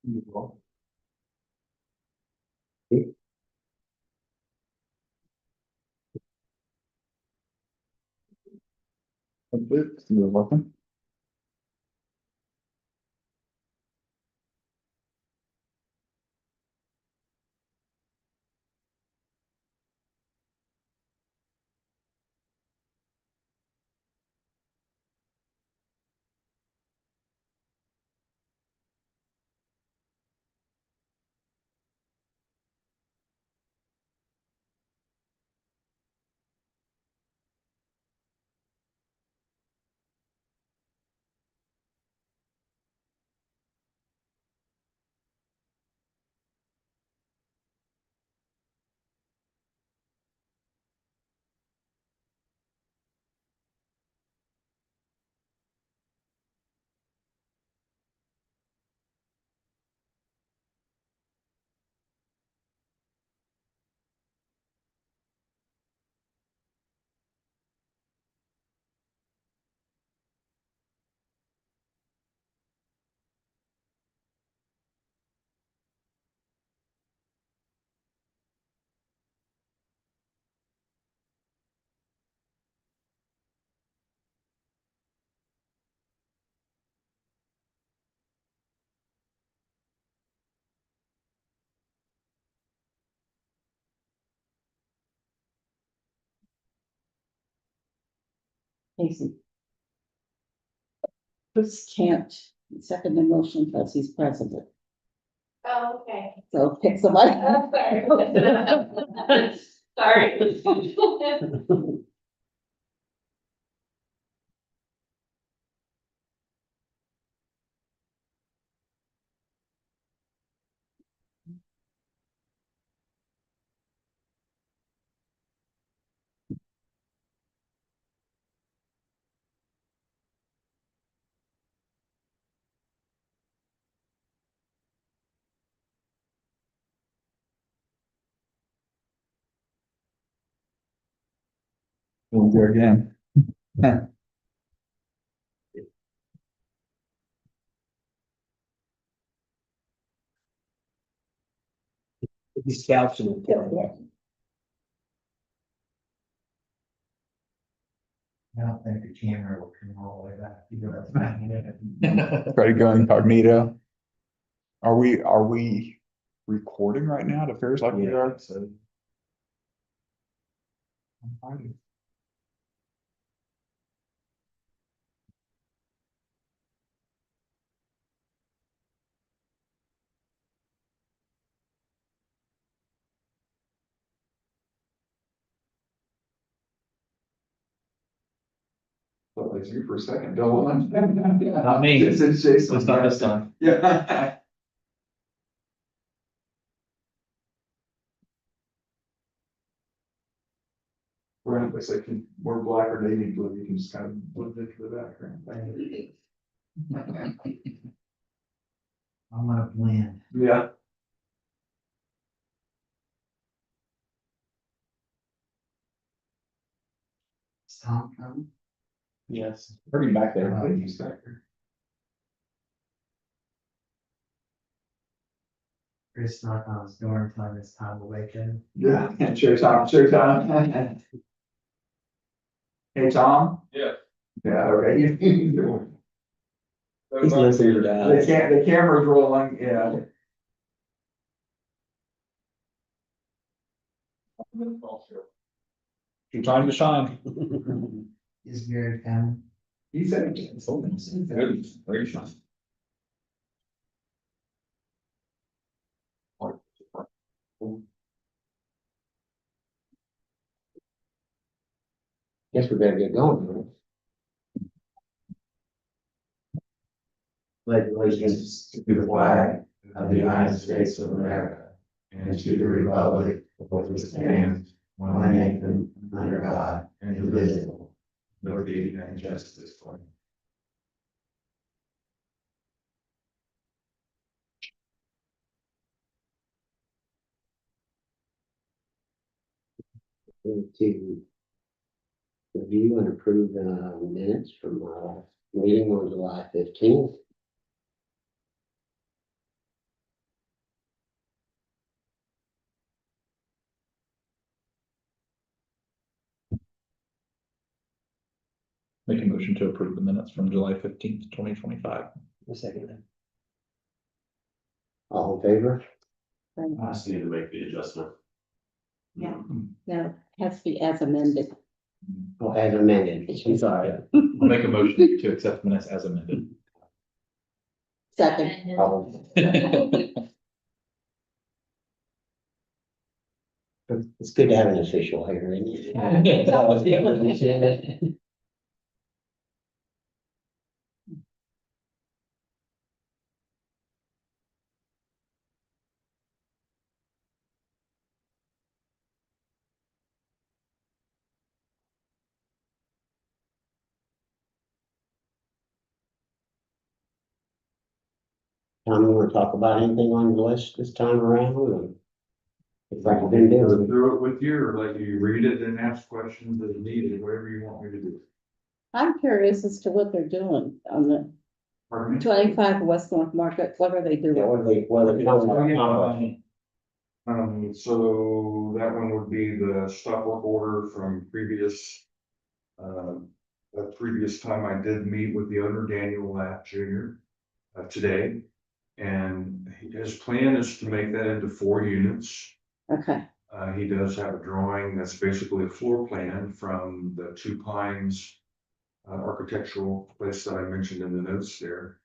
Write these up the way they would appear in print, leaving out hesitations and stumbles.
You're welcome. Casey. Chris can't second the motion because he's president, Oh, okay. so pick somebody. Sorry. Sorry. We'll do it again. These scouts are important. I don't think the camera will come all the way back. Try to go incognito. Are we recording right now? It appears like we are. So Alrighty. Thought that's you for a second, Dylan. Not me. It's Jason. It's not this time. Yeah. Right, looks like we're black or navy blue, you can just kind of blend into the background. I'm gonna blend. Yeah. Is Tom coming? Yes. Heard him back there. Oh, I think he's back there. Chris knocked on his door and telling it's time to wake up. Yeah, sure, Tom, sure, Tom. Hey, Tom? Yeah. Yeah, okay. He's listening to that. The camera's rolling, yeah. Your time to shine. Is Gary coming? He said. Good, very shine. Guess we better get going. Allegiance to the flag of the United States of America and to the republic for which it stands, one nation, under God, indivisible, with liberty and justice for all. To review and approve the minutes from our meeting on July 15th. Make a motion to approve the minutes from July 15th, 2025. A second. All in favor? I just need to make the adjustment. Yeah. No, has to be as amended. Oh, as amended. Sorry. I'll make a motion to accept minutes as amended. Second, All- It's good to have an official here, isn't it? Tom, you wanna talk about anything on the list this time around, or? It's like we've been Go doing. through it with you, or let you read it and ask questions as needed, whatever you want me to do. I'm curious as to what they're doing on the Pardon me? 25 West North Market. What are they Yeah, doing? what are they Oh, yeah. talking So that one would be the stop work order from previous. The previous time I did meet with the owner, Daniel Lapp Jr. Today. And his plan is to make that into 4 units. Okay, He does have a drawing that's basically a floor plan from the Two Pines architectural place that I mentioned in the notes there.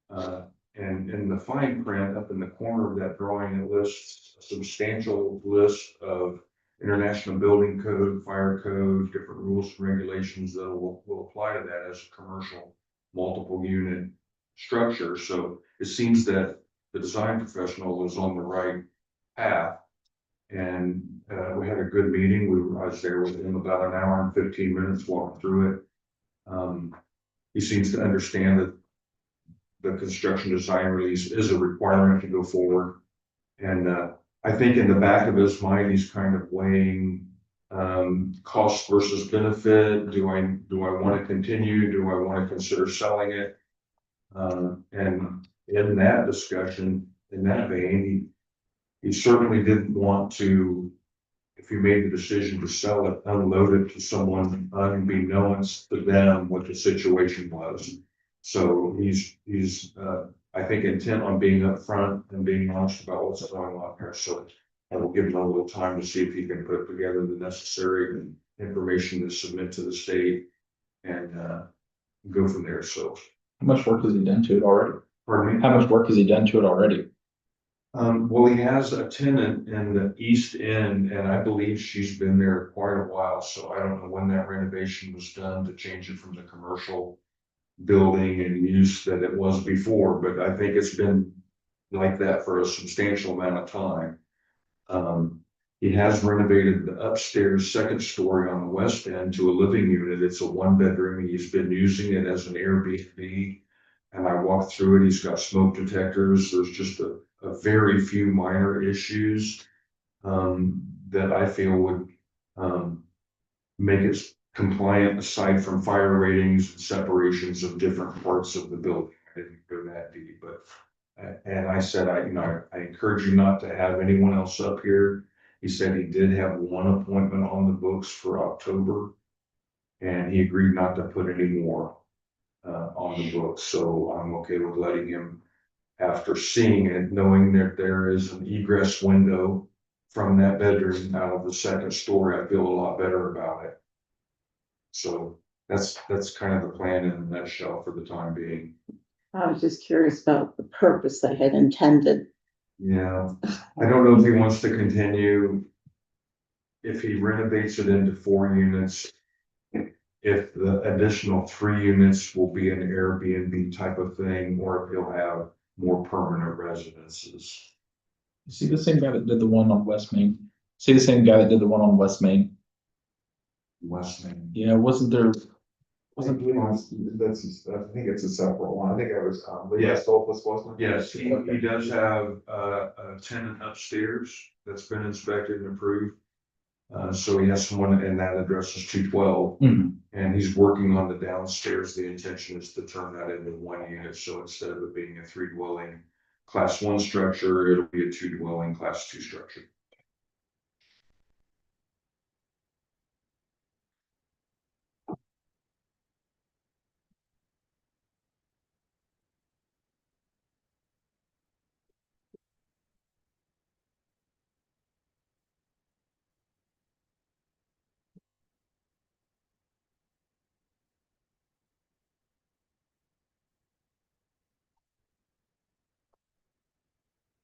And in the fine print up in the corner of that drawing, it lists a substantial list of international building code, fire code, different rules and regulations that will apply to that as a commercial multiple unit structure. So it seems that the design professional is on the right path. And we had a good meeting. I was there with him about an hour and 15 minutes walking through it. He seems to understand that the construction design release is a requirement to go forward. And I think in the back of his mind, he's kind of weighing cost versus benefit. Do I want to continue? Do I want to consider selling it? And in that discussion, in that vein, he certainly didn't want to, if he made the decision to sell it, unload it to someone unbeknownst to them what the situation was. So he's I think intent on being upfront and being honest about what's going on here. So I will give him a little time to see if he can put together the necessary information to submit to the state and go from there. So, How much work has he done to it already? pardon me? How much work has he done to it already? Well, he has a tenant in the east end, and I believe she's been there quite a while, so I don't know when that renovation was done to change it from the commercial building and use that it was before, but I think it's been like that for a substantial amount of time. He has renovated the upstairs second story on the west end to a living unit. It's a 1-bedroom. He's been using it as an Airbnb. And I walked through it. He's got smoke detectors. There's just a very few minor issues that I feel would make it compliant aside from fire ratings and separations of different parts of the building. I didn't go that deep, but and I said, I encourage you not to have anyone else up here. He said he did have one appointment on the books for October, and he agreed not to put any more on the books. So I'm okay with letting him, after seeing it, knowing that there is an egress window from that bedroom out of the second story, I feel a lot better about it. So that's kind of the plan in a nutshell for the time being. I was just curious about the purpose they had intended. Yeah, I don't know if he wants to continue. If he renovates it into 4 units, if the additional 3 units will be an Airbnb type of thing, or if he'll have more permanent residences. See the same guy that did the one on West Main? See the same guy that did the one on West Main? West Main. Yeah, wasn't there? I think I think it's a separate one. I think it was, Yes. Stolfus, wasn't it? Yes, he does have a tenant upstairs that's been inspected and approved. So he has someone, and that address is 212, Mhm. and he's working on the downstairs. The intention is to turn that into 1 unit. So instead of it being a 3 dwelling class 1 structure, it'll be a 2 dwelling class 2 structure.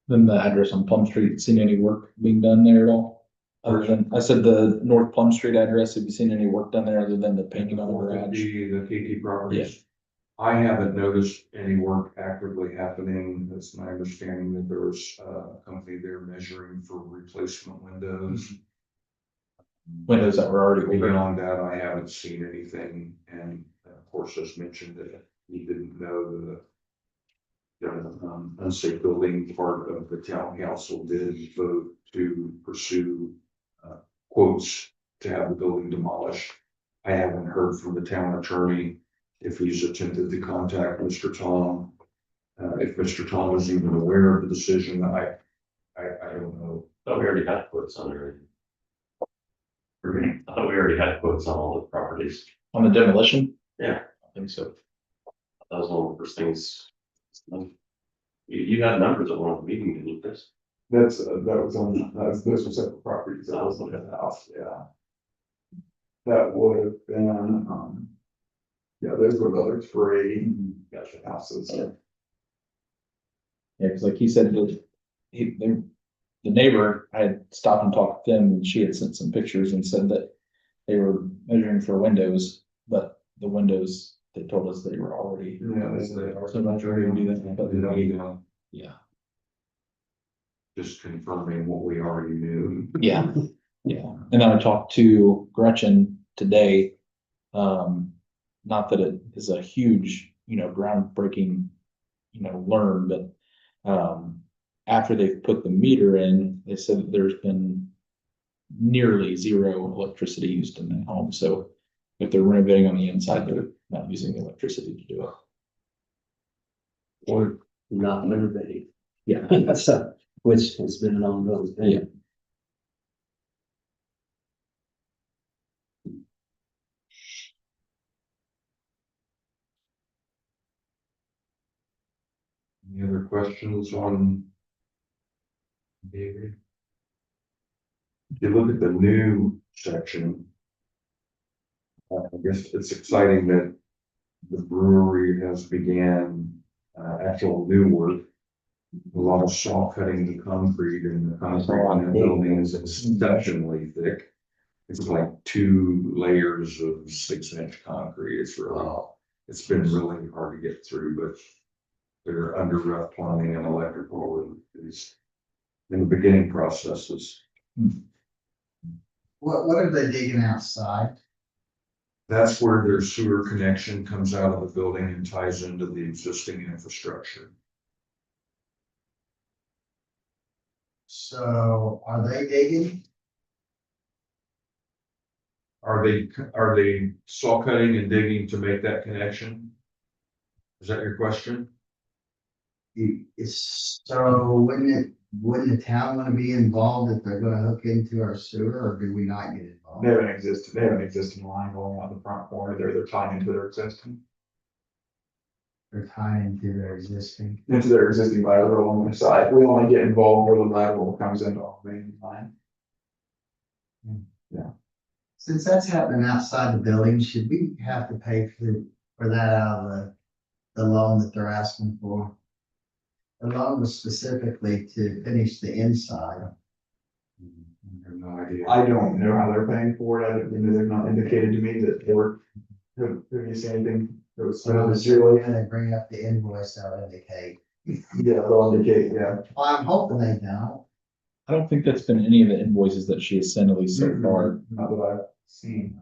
Then the address on Plum Street, seen any work being done there at all? Other than, I said the North Plum Street address, have you seen any work done there other than the painting on the garage? The KT properties. I haven't noticed any work actively happening. It's my understanding that there's a company there measuring for replacement windows. Windows that were already older. Beyond that, I haven't seen anything, and of course, as mentioned, that he didn't know the unsafe building part of the town council did vote to pursue quotes to have the building demolished. I haven't heard from the town attorney if he's attempted to contact Mr. Tom. If Mr. Tom is even aware of the decision, I don't know. Thought we already had quotes on it. I thought we already had quotes on all the properties. On the demolition? Yeah. I think so. That was one of the first things. You had numbers at one of the meetings, didn't you, Chris? That's, those were separate properties. That was looking at the house, yeah. That would have been, yeah, those were the other three houses. Yeah, cause like he said, the neighbor, I had stopped and talked to them and she had sent some pictures and said that they were measuring for windows, but the windows, they told us they were already. Yeah, they are. So I'm not sure we do that, but yeah, Just confirming what we already knew. yeah, yeah. And then I talked to Gretchen today. Not that it is a huge, groundbreaking, learn, but, after they've put the meter in, they said that there's been nearly zero electricity used in the home. So if they're renovating on the inside, they're not using the electricity to do it. Or not renovating. Yeah. So, which has been an ongoing thing. Yeah. Any other questions on? David? If you look at the new section. I guess it's exciting that the brewery has began actual new work. A lot of saw cutting the concrete, and the concrete in the building is exceptionally thick. It's like 2 layers of 6-inch concrete. It's been really hard to get through, but they're under rough plumbing and electrical is in the beginning processes. What are they digging outside? That's where their sewer connection comes out of the building and ties into the existing infrastructure. So are they digging? Are they saw cutting and digging to make that connection? Is that your question? So wouldn't the town want to be involved if they're gonna hook into our sewer, or do we not get involved? They have an existing line going out the front corner there, they're tying into their existing They're tying into their existing. lateral on the side. We only get involved where the lateral comes into our main line. Since that's happening outside the building, should we have to pay for that out of the loan that they're asking for? The loan was specifically to finish the inside. I have no idea. I don't know how they're paying for it. They've not indicated to me that they were, have you seen anything? That was So when they bring up the invoice, they'll indicate. yeah, they'll indicate, yeah. Well, I'm hoping they don't. I don't think that's been any of the invoices that she has sent at least so far. Not that I've seen.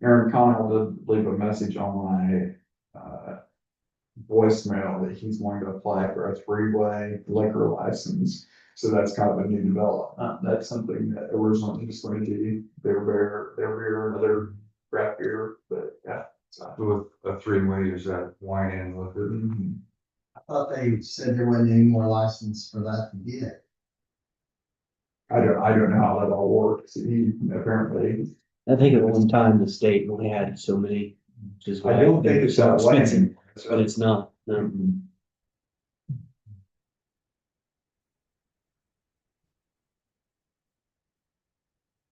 Aaron Connell did leave a message on my voicemail that he's wanting to apply for a 3-way liquor license. So that's kind of a new development. That's something that originally just going to be their beer, another craft beer, but yeah. So. With a 3-way, is that wine and liquor? Mhm. I thought they said there wasn't any more license for that to get. I don't know how that all works. He apparently, I think at one time the state only had so many, which is why I don't they think were it's so that way. expensive, but it's not, no.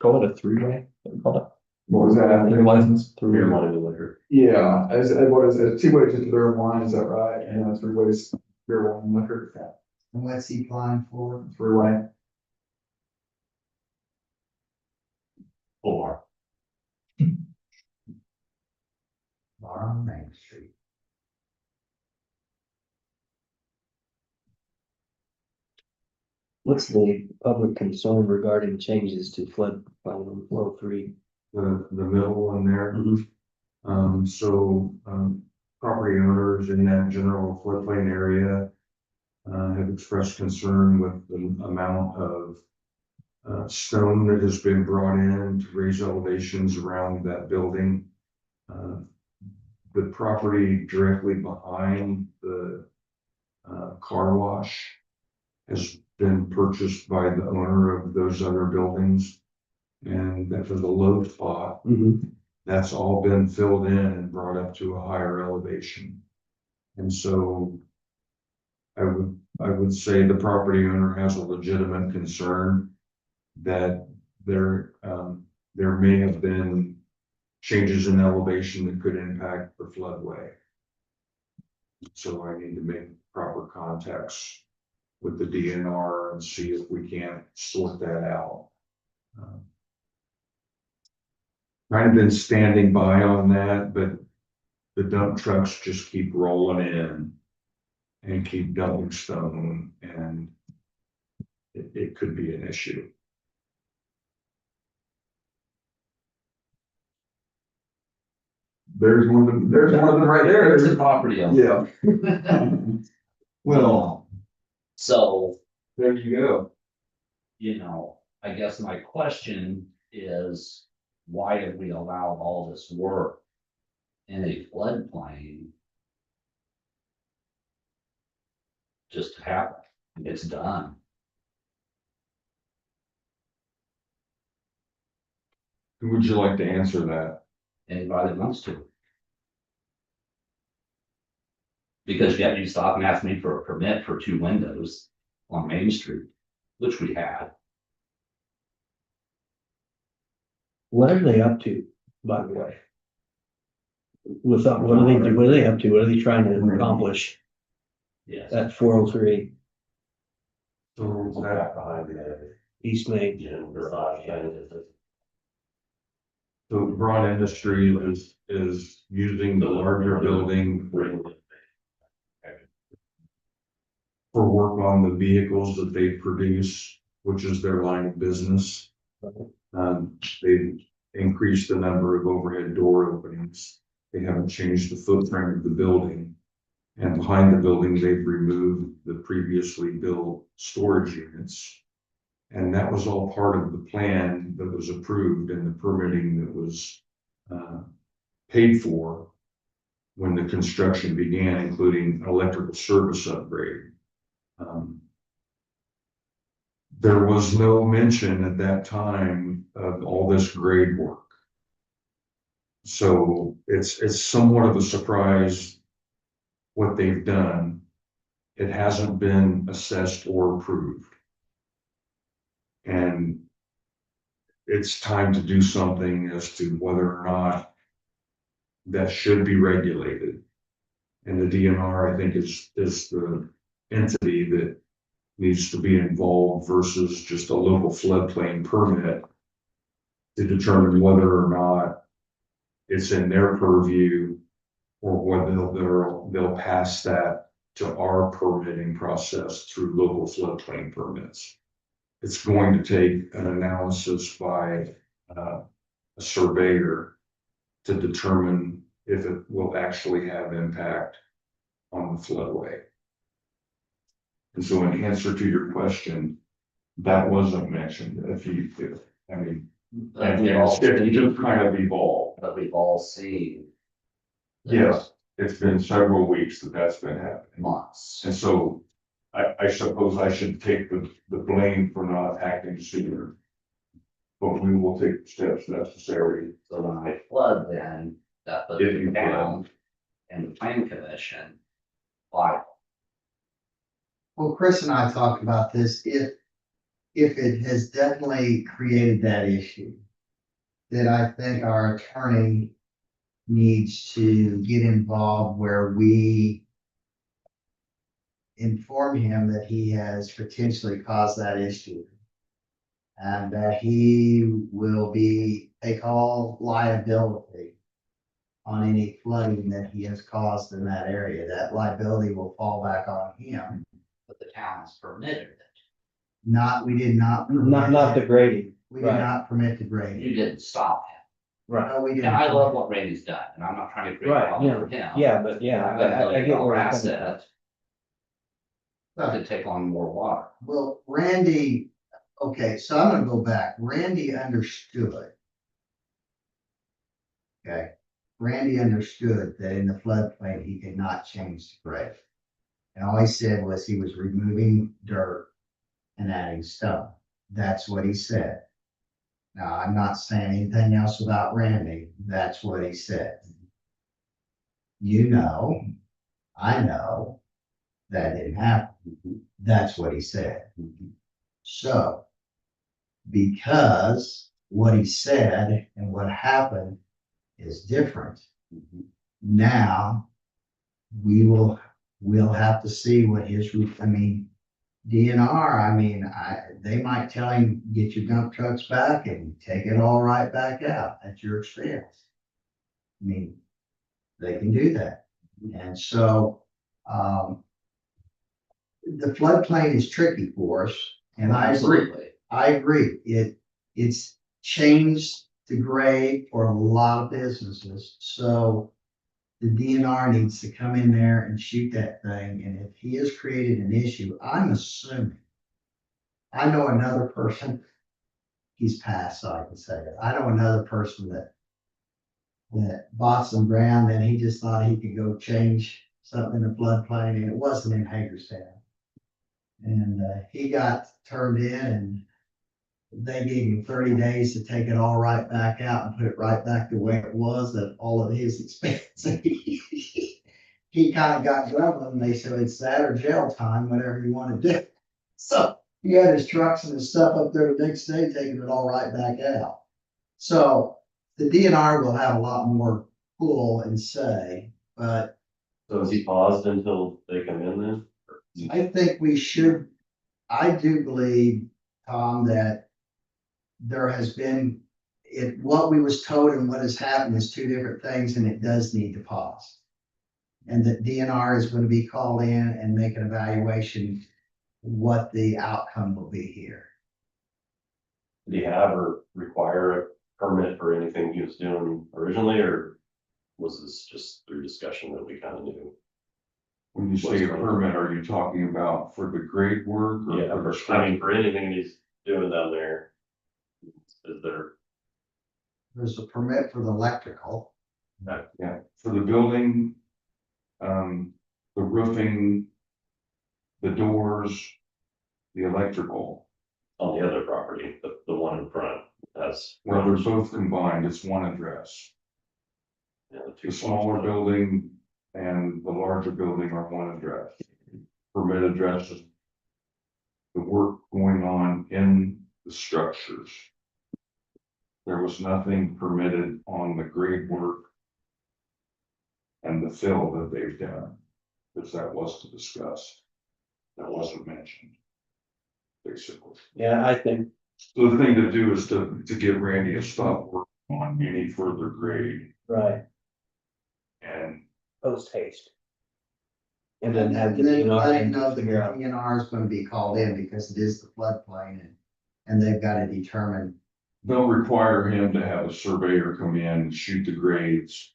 Call it a 3-way. What do you call it? What was that? Liquor license Beer, through, wine, and liquor. Yeah, what is it, 2 ways into beer and wine, is that right? And then 3 ways, beer, wine, liquor, And what's he applying for? 3-way. Or, Bar on Main Street. What's the public concern regarding changes to flood plain flow 3? The middle one there. Mhm. Property owners in that general floodplain area have expressed concern with the amount of stone that has been brought in to raise elevations around that building. The property directly behind the car wash has been purchased by the owner of those other buildings. And that was a low spot. That's all been filled in and brought up to a higher elevation. And so I would say the property owner has a legitimate concern that there may have been changes in elevation that could impact the floodway. So I need to make proper contacts with the DNR and see if we can't sort that out. Kind of been standing by on that, but the dump trucks just keep rolling in and keep dumping stone, and it could be an issue. There's one of them right there. There's the property owner. Yeah. Well, So, there you go. I guess my question is, why did we allow all this work in a floodplain just to happen? It's done. Who would you like to answer that? Anybody that wants to. Because yet you stop and ask me for a permit for 2 windows on Main Street, which we had. What are they up to, by the way? What are they up to? What are they trying to accomplish Yes. at 403 So that, behind the, East Main? garage, so Broad Industry is using the larger building for work on the vehicles that they produce, which is their line of business. They've increased the number of overhead door openings. They haven't changed the footprint of the building. And behind the building, they've removed the previously built storage units. And that was all part of the plan that was approved and the permitting that was paid for when the construction began, including electrical service upgrade. There was no mention at that time of all this grade work. So it's somewhat of a surprise what they've done. It hasn't been assessed or approved. And it's time to do something as to whether or not that should be regulated. And the DNR, I think, is the entity that needs to be involved versus just a local floodplain permit to determine whether or not it's in their purview or whether they'll pass that to our permitting process through local floodplain permits. It's going to take an analysis by a surveyor to determine if it will actually have impact on the floodway. And so in answer to your question, that wasn't mentioned. And it just kind of evolved. But we've all seen. Yes, it's been several weeks that's been happening. Months. And so I suppose I should take the blame for not acting sooner. But we will take the steps necessary. So when I flood, then that puts If you it down and the plan commission. Why? Well, Chris and I talked about this, if it has definitely created that issue, that I think our attorney needs to get involved where we inform him that he has potentially caused that issue. And that he will take all liability on any flooding that he has caused in that area. That liability will fall back on him. But the town's permitted it. We did not. Not the grading. We did right. not permit the You grading. didn't stop him. Right. No, we didn't. And I love what Randy's done, and I'm not trying to create a Right, problem yeah, for him. yeah, but yeah, I'm gonna I get where you're harass coming from. it. To take on more water. Well, Randy, okay, so I'm gonna go back. Randy understood. Okay, Randy understood that in the floodplain, he could not change the grade. And all he said was he was removing dirt and adding stone. That's what he said. Now, I'm not saying anything else about Randy. That's what he said. You know, I know that didn't happen. That's what he said. So, because what he said and what happened is different, now we'll have to see what his roof, DNR, they might tell him, get your dump trucks back and take it all right back out at your expense. They can do that. And so, the floodplain is tricky for us, and I agree. Absolutely. I agree. It's changed the grade for a lot of businesses, so the DNR needs to come in there and shoot that thing, and if he has created an issue, I'm assuming. I know another person, he's passed, so I can say that. I know another person that bought some ground, and he just thought he could go change something in the floodplain, and it wasn't in Hagerstown. And he got turned in, and they gave him 30 days to take it all right back out and put it right back the way it was at all of his expense. He kind of got grumbling, and they said it's that or jail time, whatever you want to do. So he had his trucks and his stuff up there the next day, taking it all right back out. So the DNR will have a lot more pull and say, but So is he paused until they come in then? I think we should, I do believe, Tom, that there has been, what we was told and what has happened is two different things, and it does need to pause. And that DNR is going to be called in and make an evaluation what the outcome will be here. Did he have or require a permit for anything he was doing originally, or was this just through discussion that we kind of knew? When you say a permit, are you talking about for the grade work? Or Yeah, for for anything he's doing down there. Is there? There's a permit for the electrical. Yeah, for the building, the roofing, the doors, the electrical. On the other property, the one in front, that's. Well, they're both combined, it's one address. Yeah, The smaller building and the larger building are one address. Permit addresses. The work going on in the structures. There was nothing permitted on the grade work and the fill that they've done, because that wasn't discussed. That wasn't mentioned. Basically. Yeah, I think, So the thing to do is to get Randy to stop working on any further grade right, and post haste. And then have the And then let DNR him know that the figure out. DNR is going to be called in because it is the floodplain, and they've got to determine. they'll require him to have a surveyor come in, shoot the grades.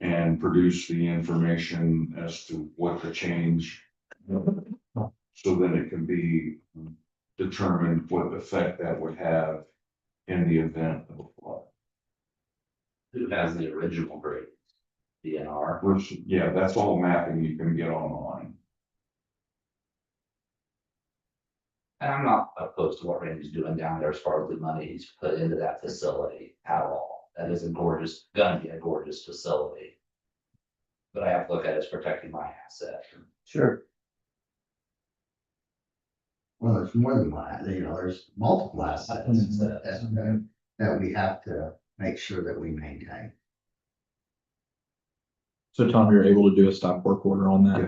And produce the information as to what to change. So then it can be determined what effect that would have in the event of a flood. Who has the original grade? DNR. Which, yeah, that's all mapping you can get online. And I'm not opposed to what Randy's doing down there as far as the money he's put into that facility at all. That is gonna be a gorgeous facility. But I have to look at it as protecting my asset. Sure. Well, there's more than one, there's multiple assets. Assets. And that we have to make sure that we maintain. So Tom, you're able to do a stop work order on that?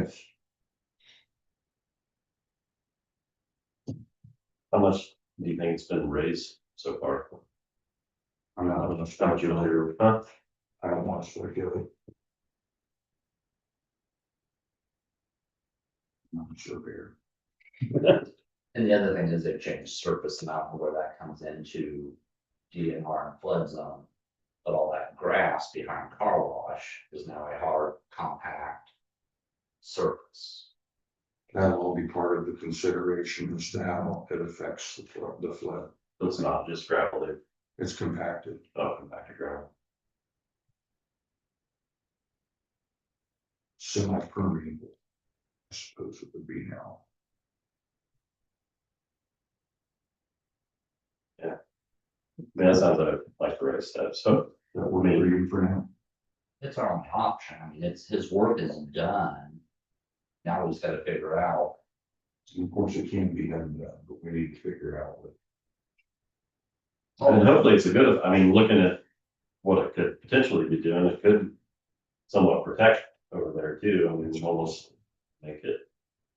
Yes. How much do you think it's been raised so far? I'm not, How much you hear, huh? I don't want to speculate. I'm not sure here. And the other thing is they changed surface amount where that comes into DNR and flood zone. But all that grass behind car wash is now a hard, compact surface. That'll all be part of the consideration as to how it affects the flood. It's not just gravel, they, It's compacted. compacted gravel. Semi-permeable, I suppose it would be now. That sounds like the right step, so. That we're reading for now. It's our only option. I mean, it's, his work is done. Now we just gotta figure out. Of course, it can be done, but we need to figure out what. And hopefully it's a good, I mean, looking at what it could potentially be doing, it could somewhat protect over there too. I mean, almost make it.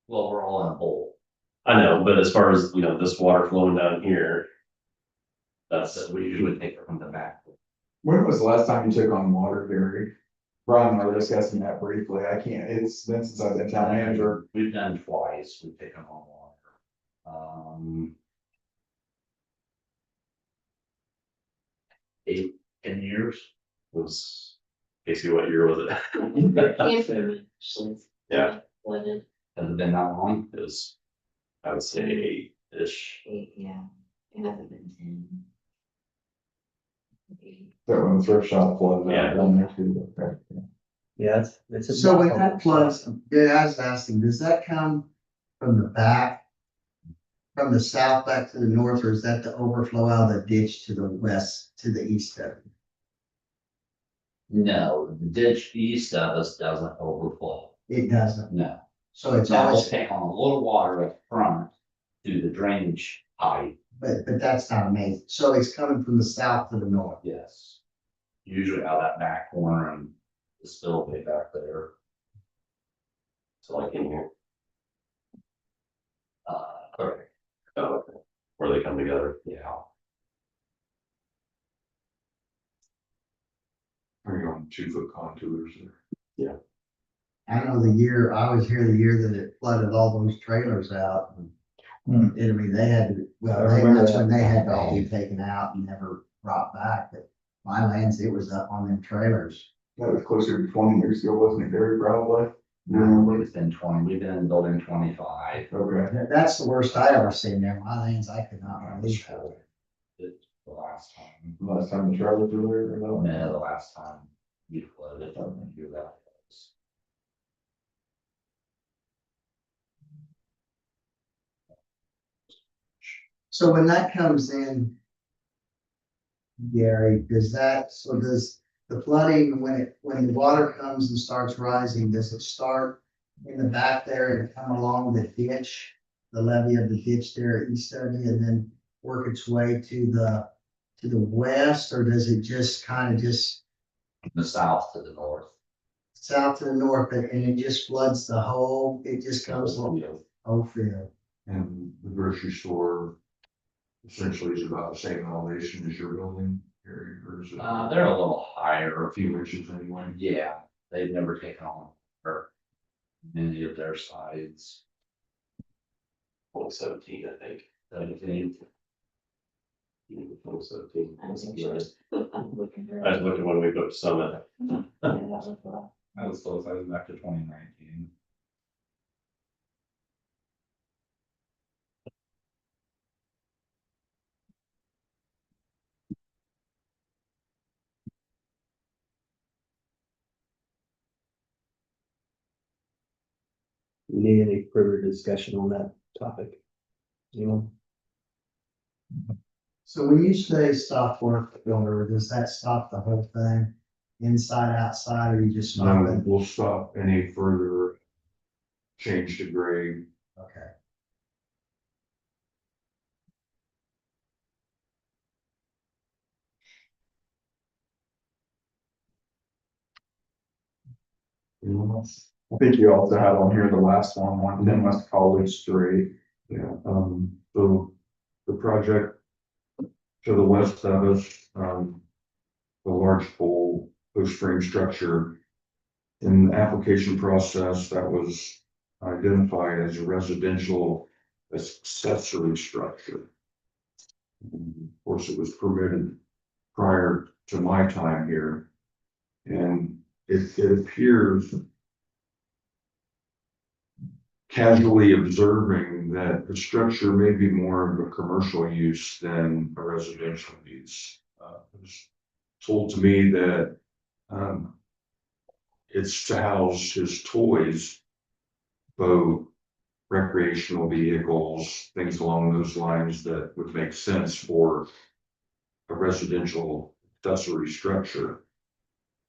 Well, we're all in a bowl. I know, but as far as, this water flowing down here. So we usually take it from the back. When was the last time you took on water, Gary? Brian and I were discussing that briefly. I can't, it's been since I've been town manager. We've done twice. We've taken on water. 8, 10 years. Was, Casey, what year was it? Yeah. Flooded, Has it been that long? It was, I would say 8-ish. yeah, it hasn't been 10. That when the thrift shop flooded Yeah. out down there too. Okay. Yeah, it's. So when that floods, yeah, I was asking, does that come from the back? From the south back to the north, or is that the overflow out of the ditch to the west, to the east of it? No, the ditch east of us doesn't overflow. It doesn't, No. so it's Now we'll always, take on a little water up front through the drainage pipe. but that's not amazing, so it's coming from the south to the north. Yes. Usually out that back corner and the spillway back there. So like in here, Correct. okay, where they come together. Yeah. Are you on 2-foot contours there? I know I was here the year that it flooded all those trailers out. And I mean, they had to, that's when they had to all be taken out and never brought back, but my lands, it was up on them trailers. That was closer to 20 years ago, wasn't it, Gary, probably? You remember? It's been 20, we've been in building 25. Okay. That's the worst I ever seen there. My lands, I could not believe that. It's the last time. Last time the trailers were there, or no? No, the last time you flooded, I don't think you were that close. So when that comes in, Gary, does the flooding, when the water comes and starts rising, does it start in the back there and come along the ditch, the levee of the ditch there east of you, and then work its way to the west, or does it just kind of just From the south to the north. south to the north, and it just floods the whole, it just comes along the whole field? And the grocery store essentially is about the same elevation as your building, or is it? They're a little higher. A few inches anyway. Yeah, they've never taken on or many of their sides. 2017, I think. 17. 2017. I'm so sure. I'm looking I was looking when we booked Summit. Yeah, that was a lot. I was close, I was back to 2019. We need any further discussion on that topic? Anyone? So when you say stop work order, does that stop the whole thing, inside, outside, or you just stop No, it? we'll stop any further change to grade. Okay. Anyone else? I think you also had on here the last one, 110 West College Street. Yeah, so the project to the west of us, the large pole post frame structure. In the application process, that was identified as a residential accessory structure. And of course, it was permitted prior to my time here. And it appears casually observing that the structure may be more of a commercial use than a residential use. It was told to me that it's to house his toys, boat, recreational vehicles, things along those lines that would make sense for a residential accessory structure.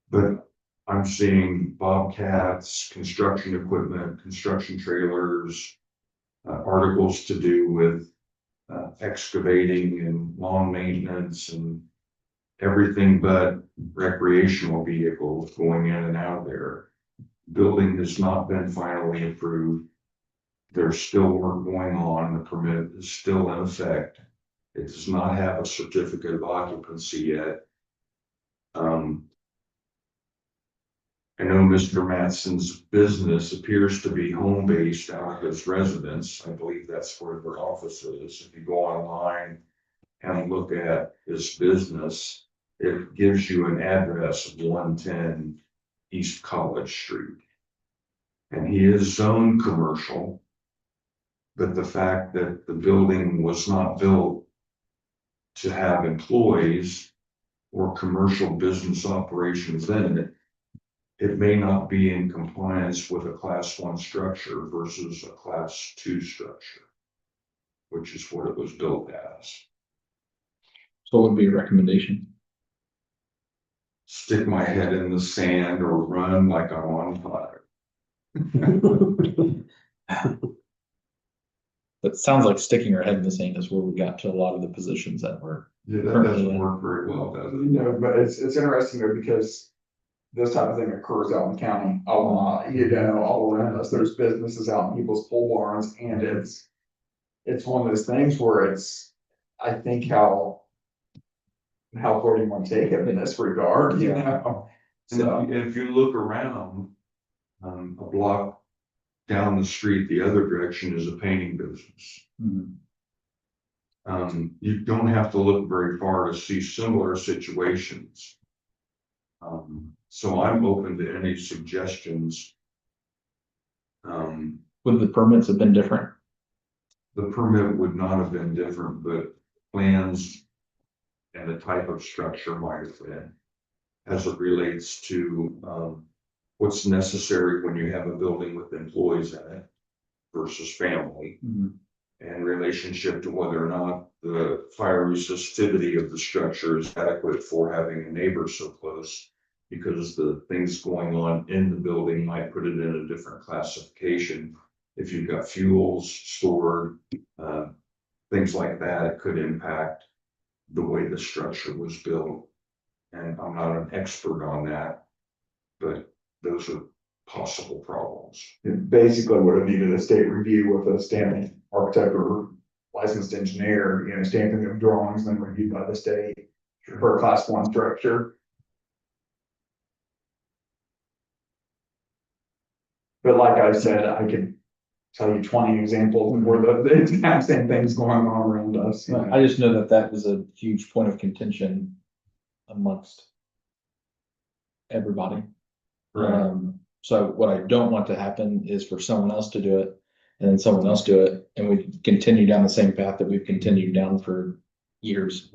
But I'm seeing bobcats, construction equipment, construction trailers, articles to do with excavating and lawn maintenance and everything but recreational vehicles going in and out of there. Building has not been finally approved. There's still work going on. The permit is still in effect. It does not have a certificate of occupancy yet. I know Mr. Matson's business appears to be home-based out of his residence. I believe that's where their office is. If you go online and look at his business, it gives you an address of 110 East College Street. And he is zoned commercial, but the fact that the building was not built to have employees or commercial business operations in it, it may not be in compliance with a Class 1 structure versus a Class 2 structure, which is what it was built as. So what would be your recommendation? Stick my head in the sand or run like I'm on fire. That sounds like sticking our head in the sand is where we got to a lot of the positions that were. Yeah, that doesn't work very well, does it? You know, but it's interesting though, because this type of thing occurs out in the county a lot, you know, all around us. There's businesses out in people's pole barns, and it's one of those things where I think how far do you want to take it in this regard, you know? So, And if you look around, a block down the street, the other direction is a painting business. You don't have to look very far to see similar situations. So I'm open to any suggestions. Would the permits have been different? The permit would not have been different, but plans and the type of structure might have been, as it relates to what's necessary when you have a building with employees in it versus family, and relationship to whether or not the fire resistivity of the structure is adequate for having a neighbor so close, because the things going on in the building might put it in a different classification. If you've got fuels stored, things like that, it could impact the way the structure was built. And I'm not an expert on that, but those are possible problems. it basically would have needed a state review with a stamping architect or licensed engineer, you know, stamping of drawings, then reviewed by the state for a Class 1 structure. But like I said, I could tell you 20 examples where the exact same things going on around us. You know? I just know that that was a huge point of contention amongst everybody. So what I don't want to happen is for someone else to do it and then someone else do it, and we continue down the same path that we've continued down for years.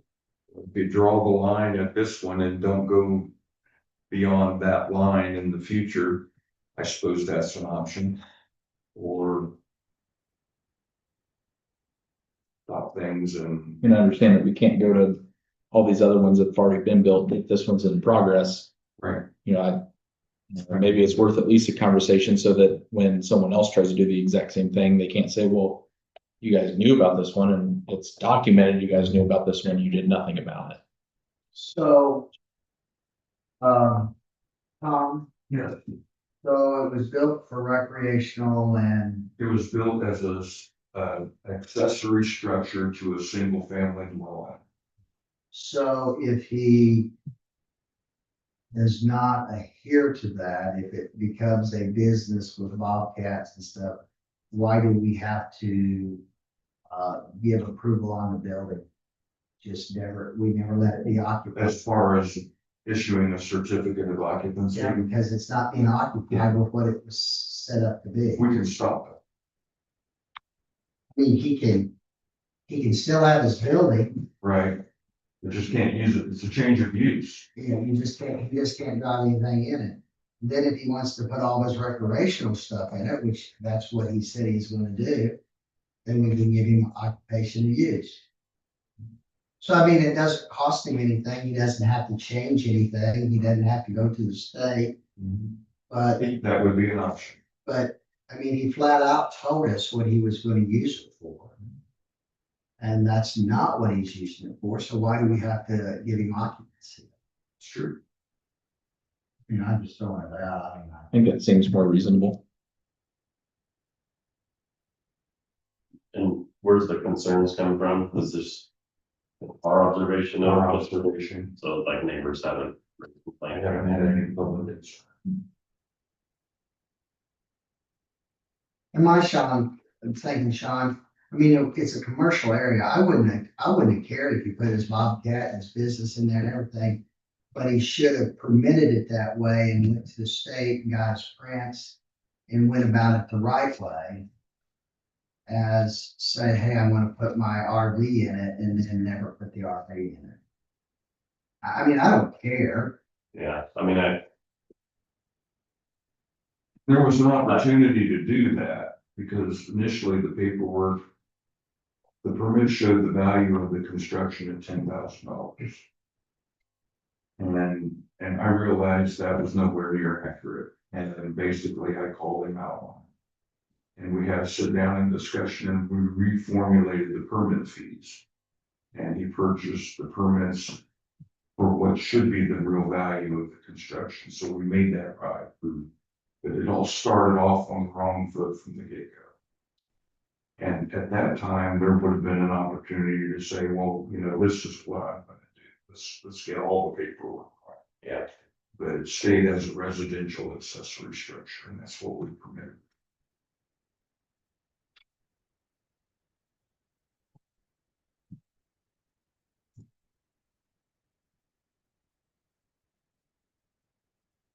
If you draw the line at this one and don't go beyond that line in the future, I suppose that's an option. Or stop things and And I understand that we can't go to all these other ones that have already been built, if this one's in progress. right. You know, maybe it's worth at least a conversation so that when someone else tries to do the exact same thing, they can't say, well, you guys knew about this one and it's documented, you guys knew about this one, you did nothing about it. So, Tom, Yeah. So it was built for recreational and, It was built as accessory structure to a single family dwelling. so if he does not adhere to that, if it becomes a business with bobcats and stuff, why do we have to give approval on the building? Just never, we never let it be occupied. As far as issuing a certificate of occupancy, Yeah, because it's not being occupied with what it was set up to be. we can stop it. I mean, he can still have his building, Right. We just can't use it. It's a change of use. you know, you just can't drive anything in it. Then if he wants to put all his recreational stuff in it, which that's what he said he's gonna do, then we can give him occupation to use. So I mean, it doesn't cost him anything. He doesn't have to change anything. He doesn't have to go to the state. But, That would be an option. I mean, he flat out told us what he was gonna use it for. And that's not what he's using it for, so why do we have to give him occupancy? It's true. You know, I'm just throwing it out. I mean, I think that seems more reasonable. And where's the concerns come from? Is this our observation of Our it? observation. So like neighbors haven't I complained. haven't had any public concern. Am I, Sean, I'm thinking, Sean, I mean, it's a commercial area. I wouldn't have cared if he put his Bobcat and his business in there and everything. But he should have permitted it that way and went to the state and got his prints and went about it the right way. As say, hey, I'm gonna put my RV in it and then never put the RV in it. I mean, I don't care. Yeah, I mean, There was an opportunity to do that because initially the paperwork, the permit showed the value of the construction at $10,000. And I realized that was nowhere near accurate. And then basically I called him out on it. And we had a sit down and discussion and we reformulated the permit fees. And he purchased the permits for what should be the real value of the construction. So we made that right. But it all started off on the wrong foot from the get-go. And at that time, there would have been an opportunity to say, well, you know, this is what I'm gonna do. Let's get all the paperwork. yeah, But it stayed as a residential accessory structure, and that's what we permitted.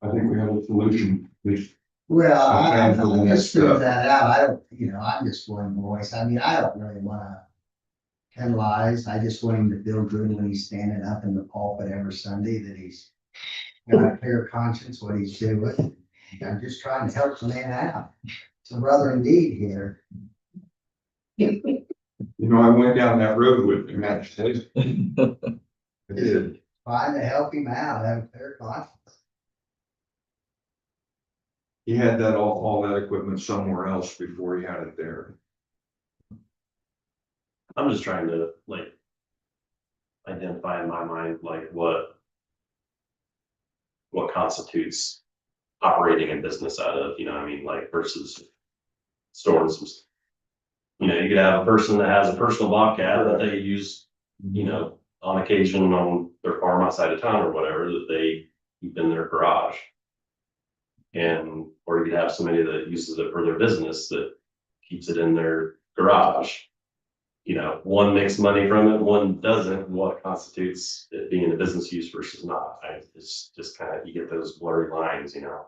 I think we have a solution, at least. Well, I Okay, for the next just threw step. that out. I don't, you know, I'm just one voice. I mean, I don't really wanna penalize. I just want him to feel good when he's standing up in the pulpit every Sunday that he's got a clear conscience what he's doing. I'm just trying to help the man out. It's a brother indeed here. You know, I went down that road with him, actually. I did. Trying to help him out, have a clear conscience. He had that all that equipment somewhere else before he had it there. I'm just trying to like identify in my mind, like what constitutes operating a business out of, you know what I mean, like versus storing some. You know, you could have a person that has a personal Bobcat that they use, you know, on occasion on their farm outside of town or whatever, that they keep in their garage. And, or you could have somebody that uses it for their business that keeps it in their garage. You know, one makes money from it, one doesn't. What constitutes it being a business use versus not? It's just kind of, you get those blurry lines, you know.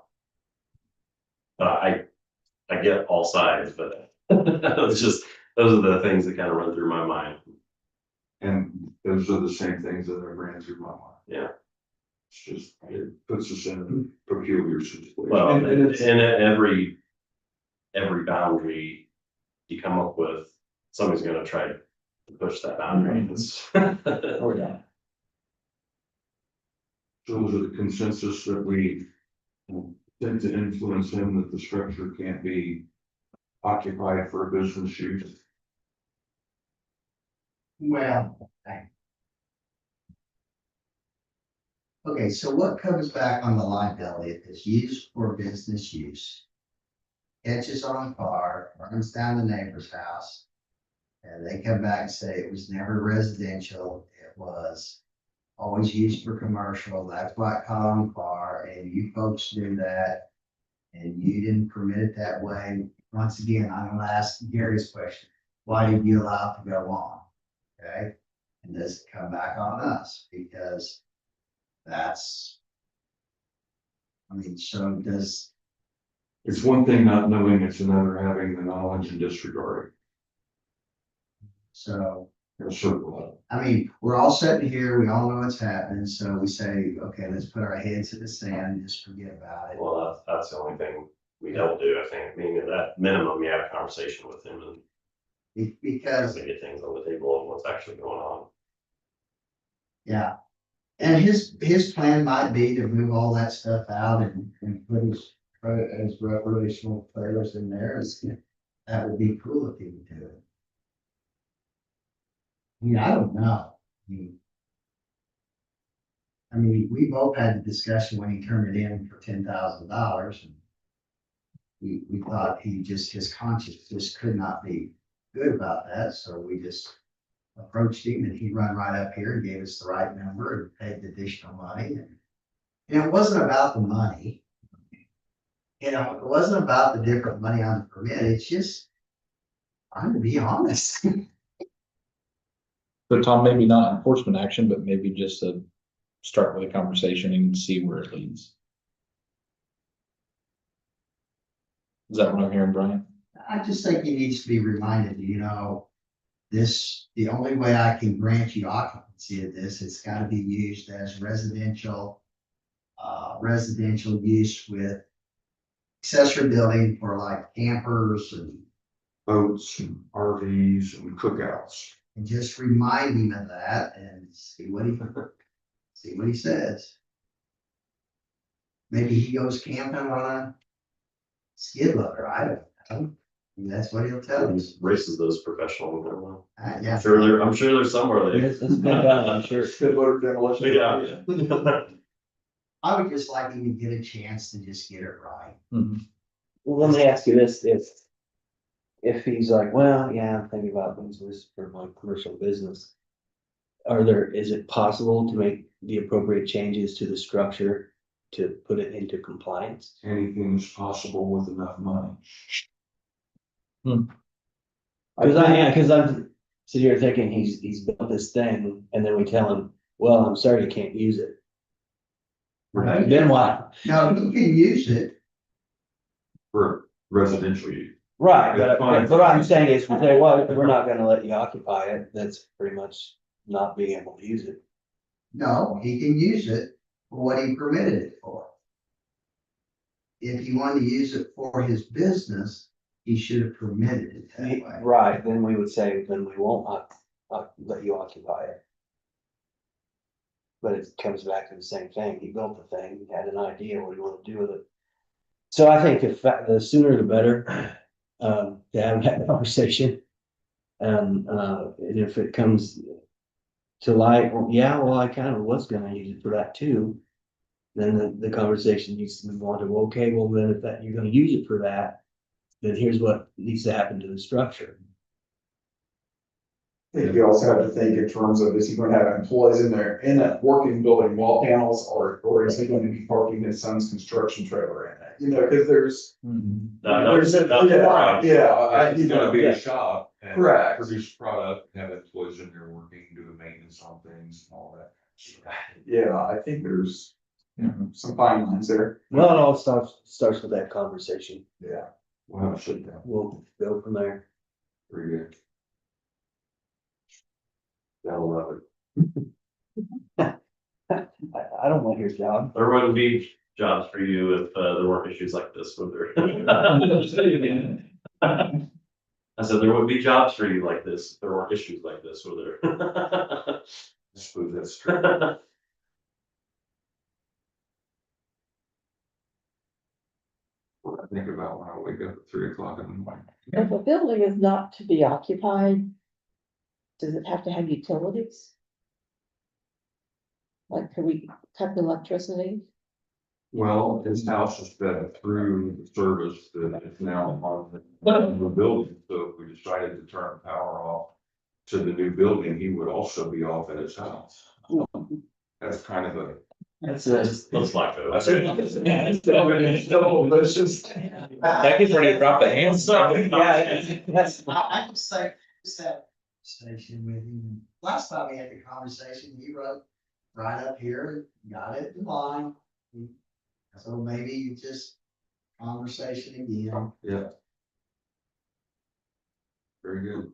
I get all sides, but it's just, those are the things that kind of run through my mind. And those are the same things that I ran through my mind. Yeah. It's just, it puts us in a peculiar situation. Well, And and it's- every boundary you come up with, somebody's gonna try to push that boundary. It's- Oh, yeah. So is it a consensus that we tend to influence him that the structure can't be occupied for business use? Okay, so what comes back on the liability if it's used for business use? Catches on fire, burns down the neighbor's house. And they come back and say it was never residential, it was always used for commercial, that's why it caught on fire, and you folks do that. And you didn't permit it that way. Once again, I'm gonna ask Gary's question, why did you allow it to go on? Okay, and does it come back on us? Because that's. I mean, so does, It's one thing not knowing, it's another having the knowledge and disregarding. so, At a certain level. I mean, we're all sitting here, we all know what's happening, so we say, okay, let's put our heads in the sand and just forget about it. Well, that's the only thing we don't do, I think. I mean, at minimum, you have a conversation with him and Because, to get things on the table of what's actually going on. yeah. And his plan might be to move all that stuff out and put his recreational trailers in there. That would be cool if he would do it. I mean, I don't know. I mean, we both had the discussion when he turned it in for $10,000. We thought his conscience just could not be good about that, so we just approached him and he run right up here and gave us the right number and paid the additional money. And it wasn't about the money. You know, it wasn't about the different money on the permit. It's just, I'm to be honest. So Tom, maybe not enforcement action, but maybe just a start with a conversation and see where it leads. Is that what I'm hearing, Brian? I just think he needs to be reminded, the only way I can grant you occupancy of this, it's gotta be used as residential use with accessory building for like campers Boats and RVs and cookouts. and just remind him of that and see what he says. Maybe he goes camping on a skid loader, I don't know. That's what he'll tell us. Races those professional. Yeah. I'm sure there's somewhere they. It's been done, I'm sure. Skid loader demolition. Yeah. I would just like him to get a chance to just get it right. Well, let me ask you this, if he's like, well, yeah, I'm thinking about things this for my commercial business. Is it possible to make the appropriate changes to the structure to put it into compliance? Anything's possible with enough money. Cause I'm sitting here thinking he's built this thing and then we tell him, well, I'm sorry, you can't use it. Right. Then what? No, he can use it. For residential use. Right, That's fine. but what I'm saying is, we say, well, we're not gonna let you occupy it, that's pretty much not being able to use it. No, he can use it for what he permitted it for. If he wanted to use it for his business, he should have permitted it that way. Right, then we would say, then we won't let you occupy it. But it comes back to the same thing, he built the thing, he had an idea what he wanted to do with it. So I think the sooner the better, to have that conversation. And if it comes to light, well, yeah, well, I kind of was gonna use it for that too. Then the conversation needs to move on to, okay, well, then if you're gonna use it for that, then here's what needs to happen to the structure. I think you also have to think in terms of, is he going to have employees in there in that working building wall panels, or is he going to be parking his son's construction trailer in it? Because there's. That's the problem. It's gonna be a shop. and Correct. Produce product, have employees in there working, doing maintenance on things and all that. Yeah, I think there's, some fine lines there. Well, it all starts with that conversation, Yeah. We'll have a sit down. we'll go from there. Very good. Gotta love I don't want your job. it. There wouldn't be jobs for you if there weren't issues like this, would there? I said there would be jobs for you like this, if there weren't issues like this, would there? I suppose that's true. What I think about when I wake up at 3 o'clock in the morning. If a building is not to be occupied, does it have to have utilities? Like, could we cut the electricity? Well, his house is fed through the service that is now on the building, so if we decided to turn power off to the new building, he would also be off at his house. That's kind of a. Let's like that. That gets ready to drop the hands. That's. I can say, just have a station with him. Last time we had the conversation, he wrote right up here, got it in line. So maybe you just conversation again. Yeah. Very good.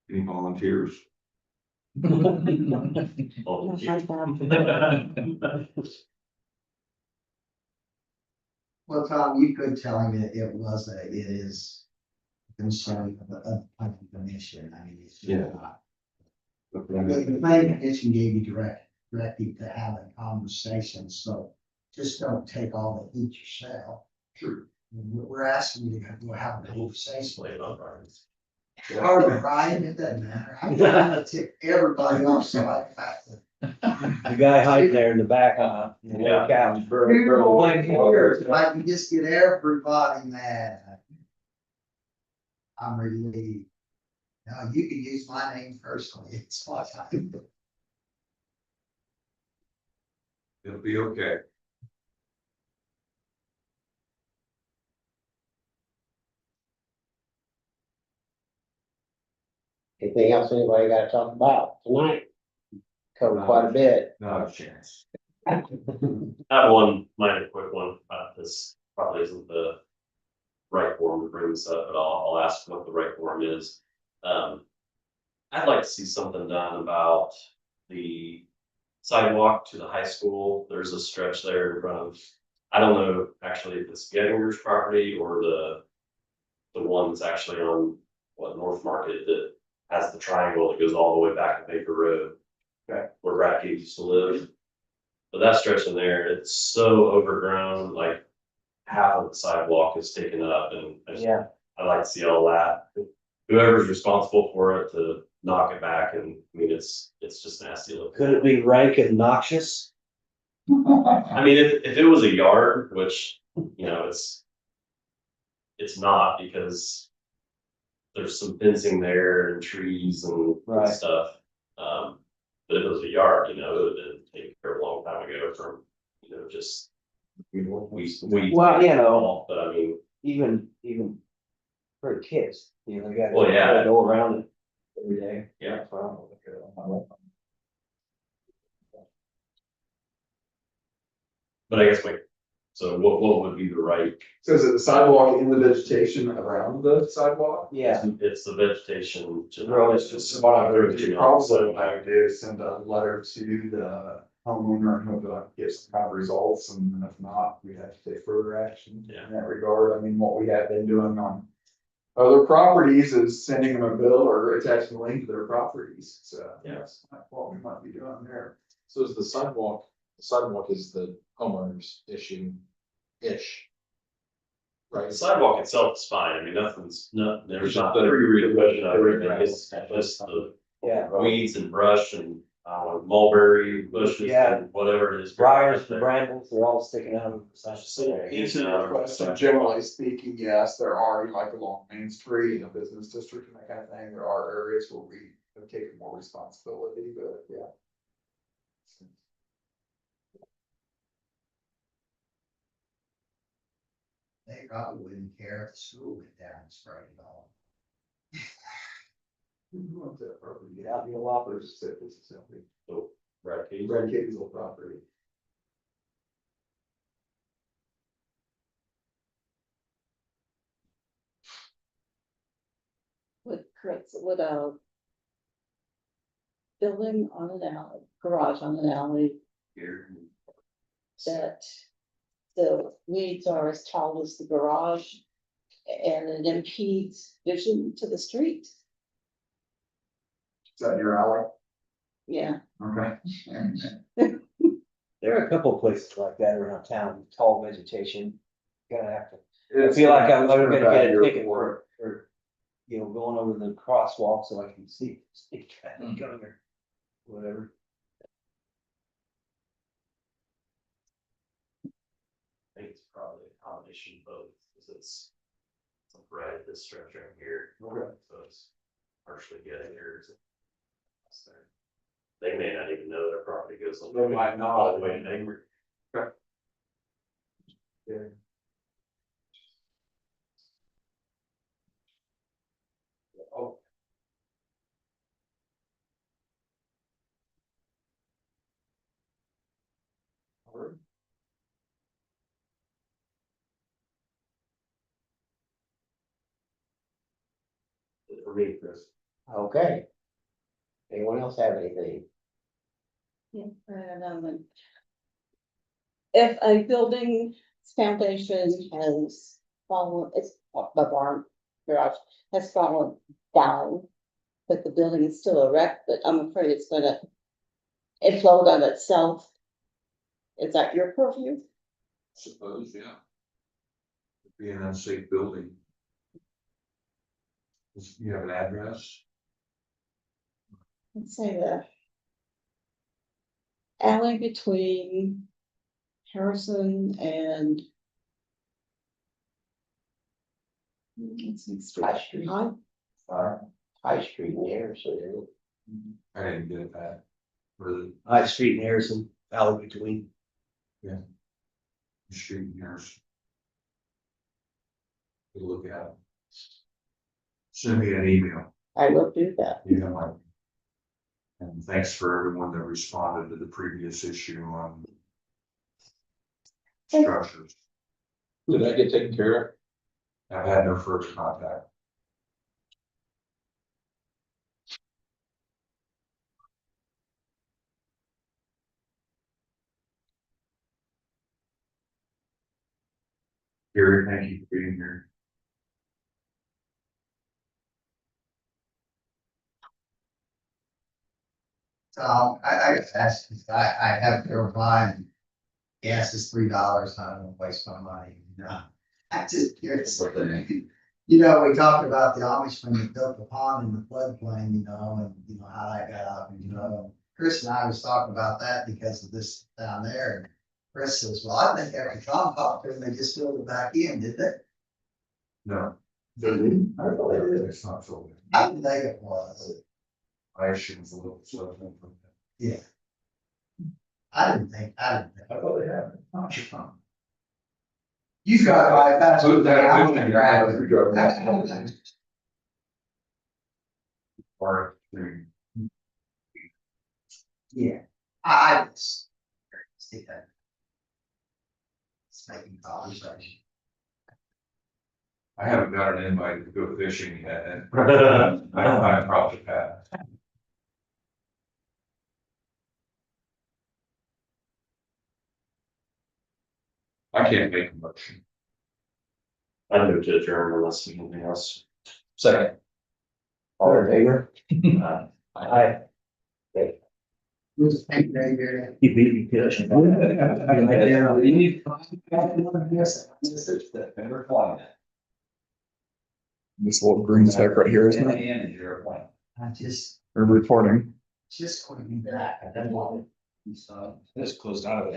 Any volunteers? Oh, Well, Tom, you could tell him that it is concern of the planning commission. I mean, it's Yeah. not. The planning commission gave you directive to have a conversation, so just don't take all the heat yourself. Sure. We're asking you to have a conversation. Play it on Brian's. Or Brian, it doesn't matter. I'm trying to tick everybody off, so I have to. The guy hiding there in the back. Yeah. Couch. If I can just get everybody mad. I'm relieved. Now, you can use my name personally, it's fine. It'll be okay. Anything else anybody gotta talk about tonight? Covered quite a bit. Not a chance. I have one minor quick one, this probably isn't the right form to bring this up, but I'll ask what the right form is. I'd like to see something done about the sidewalk to the high school. There's a stretch there in front of, I don't know actually if it's Gettinger's property or the one that's actually on North Market that has the triangle that goes all the way back to Baker Road. Okay. Where Ratke used to live. But that stretch in there, it's so overgrown, like half of the sidewalk is taken up and I'd like to see all that. Whoever's responsible for it to knock it back and, I mean, it's just nasty looking. Could it be rank and noxious? I mean, if it was a yard, which, you know, it's not because there's some fencing there and trees and Right. stuff. But if it was a yard, you know, it would have been taken care of a long time ago from, you know, just we. Well, you know. But I mean, Even for kids, you know, they got. Well, yeah. Go around it every day. yeah. But I guess so what would be the right? So is it the sidewalk in the vegetation around the sidewalk? Yeah. It's the vegetation. Really, It's just what I would do, probably what I would do is send a letter to the homeowner and hope that I can get some kind of results, and if not, we have to take further action Yeah. in that regard. I mean, what we have been doing on other properties is sending them a bill or attaching a link to their properties, so Yeah. that's what we might be doing there. So is the sidewalk is the homeowner's issue-ish. The sidewalk itself is fine, I mean, there's not the- repercussion of everything, it's just the Yeah. weeds and brush and, mulberry bushes Yeah. and whatever it is. Briars, the brambles, they're all sticking out of the side. Answer your question, generally speaking, yes, there are, like along Main Street in a business district and that kind of thing, there are areas where we have taken more responsibility, but yeah. They probably wouldn't care if the school went down and sprayed it all. Who owns that property? Get out in the loppers. It's simply So, right, Keith? Red Cage's property. Would a building on an alley, garage on an alley, Here. that the weeds are as tall as the garage and it impedes vision to the street? Is that your alley? Yeah, Okay. There are a couple of places like that around town, tall vegetation. Gonna have to, I feel like I'm gonna get a ticket for, you know, going going over the crosswalk so I can see traffic going or whatever. I think it's probably a combination of both, because it's right, this stretch right here. Okay. So it's partially getting yours. They may not even know their property goes all They might not. all the way to Hayward. Yeah. Oh. All right. For me, Chris. Okay. Anyone else have anything? Yeah, and, if a building's foundation has fallen, it's the barn garage has fallen down, but the building is still erect, but I'm afraid it's gonna implode on itself. Is that your purview? Suppose, yeah. Be an unsafe building. You have an address? Let's say the alley between Harrison and what's the street? High Street. High Street there, so I didn't get that. Really, High Street and Harrison, alley between. street years. Look at it. Send me an email, I will do that. you know, like. And thanks for everyone that responded to the previous issue on structures. Did that get taken care of? I've had no further contact. Gary, thank you for being here. So I just asked, I have to reply and gas is $3, I don't want to waste my money, you know? I just curious. You know, we talked about the Amish when they built the pond in the floodplain, you know, and you know how that got up and you know. Chris and I was talking about that because of this down there. And Chris says, well, I think after Tom talked to them, they just filled it back in, did they? No. I really did. It's not so. I didn't think it was. I assume it's a little something from that. Yeah. I didn't think. I thought they had it. Not your phone. You drive by faster than I'm gonna drive. Or, Yeah, I just. See that. It's making conversation. I haven't got an invite to go fishing yet, and I probably have. I can't make a motion. I move to adjourn unless there's anything else. Second. all in favor? Aye. Just think right here. You beat me to it. You need. Better flying it. This little green speck right here, isn't it? And you're a plane. I just We're reporting. going to be back. I don't want it. So. This closed out of it.